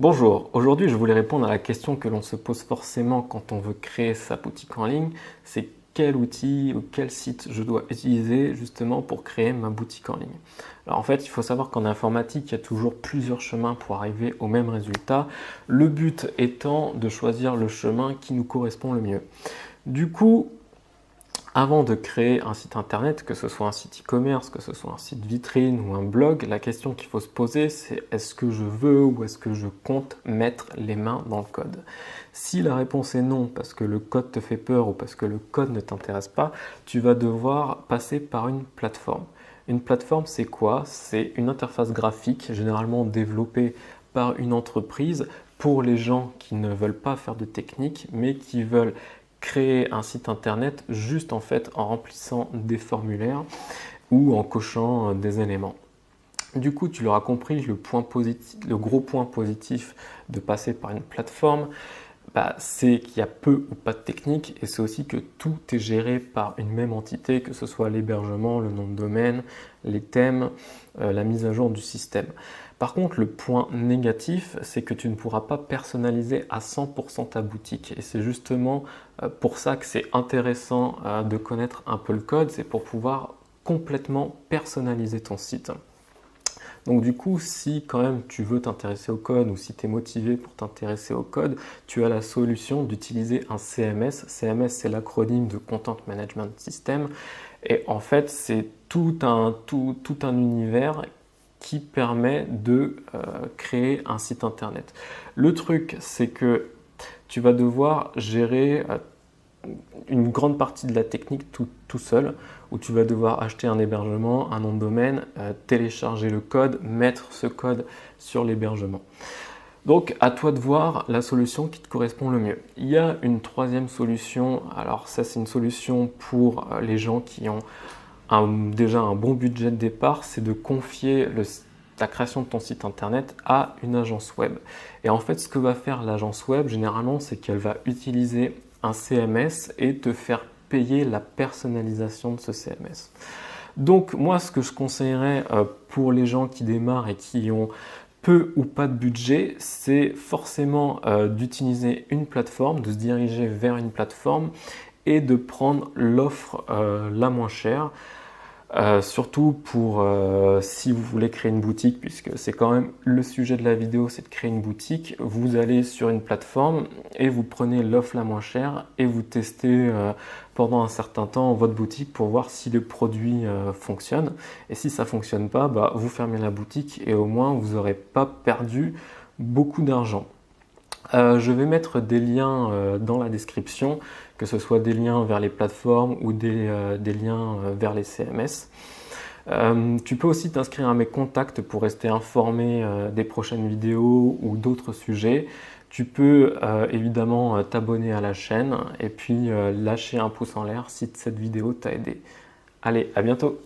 Bonjour, aujourd'hui je voulais répondre à la question que l'on se pose forcément quand on veut créer sa boutique en ligne, c'est quel outil ou quel site je dois utiliser justement pour créer ma boutique en ligne. Alors en fait, il faut savoir qu'en informatique, il y a toujours plusieurs chemins pour arriver au même résultat, le but étant de choisir le chemin qui nous correspond le mieux. Du coup, avant de créer un site internet, que ce soit un site e-commerce, que ce soit un site vitrine ou un blog, la question qu'il faut se poser, c'est est-ce que je veux ou est-ce que je compte mettre les mains dans le code? Si la réponse est non, parce que le code te fait peur ou parce que le code ne t'intéresse pas, tu vas devoir passer par une plateforme. Une plateforme, c'est quoi? C'est une interface graphique, généralement développée par une entreprise pour les gens qui ne veulent pas faire de technique, mais qui veulent créer un site internet juste en fait en remplissant des formulaires ou en cochant des éléments. Du coup, tu l'auras compris, le gros point positif de passer par une plateforme, c'est qu'il y a peu ou pas de technique et c'est aussi que tout est géré par une même entité, que ce soit l'hébergement, le nom de domaine, les thèmes, la mise à jour du système. Par contre, le point négatif, c'est que tu ne pourras pas personnaliser à 100% ta boutique. Et c'est justement pour ça que c'est intéressant de connaître un peu le code, c'est pour pouvoir complètement personnaliser ton site. Donc du coup, si quand même tu veux t'intéresser au code ou si tu es motivé pour t'intéresser au code, tu as la solution d'utiliser un CMS. CMS, c'est l'acronyme de Content Management System. Et en fait, c'est tout un univers qui permet de créer un site internet. Le truc, c'est que tu vas devoir gérer une grande partie de la technique tout seul, où tu vas devoir acheter un hébergement, un nom de domaine, télécharger le code, mettre ce code sur l'hébergement. Donc à toi de voir la solution qui te correspond le mieux. Il y a une troisième solution, alors ça c'est une solution pour les gens qui ont déjà un bon budget de départ, c'est de confier la création de ton site internet à une agence web. Et en fait, ce que va faire l'agence web, généralement, c'est qu'elle va utiliser un CMS et te faire payer la personnalisation de ce CMS. Donc moi, ce que je conseillerais pour les gens qui démarrent et qui ont peu ou pas de budget, c'est forcément d'utiliser une plateforme, de se diriger vers une plateforme et de prendre l'offre la moins chère. Surtout pour si vous voulez créer une boutique, puisque c'est quand même le sujet de la vidéo, c'est de créer une boutique. Vous allez sur une plateforme et vous prenez l'offre la moins chère et vous testez pendant un certain temps votre boutique pour voir si le produit fonctionne. Et si ça ne fonctionne pas, vous fermez la boutique et au moins vous n'aurez pas perdu beaucoup d'argent. Je vais mettre des liens dans la description, que ce soit des liens vers les plateformes ou des liens vers les CMS. Tu peux aussi t'inscrire à mes contacts pour rester informé des prochaines vidéos ou d'autres sujets. Tu peux évidemment t'abonner à la chaîne et puis lâcher un pouce en l'air si cette vidéo t'a aidé. Allez, à bientôt!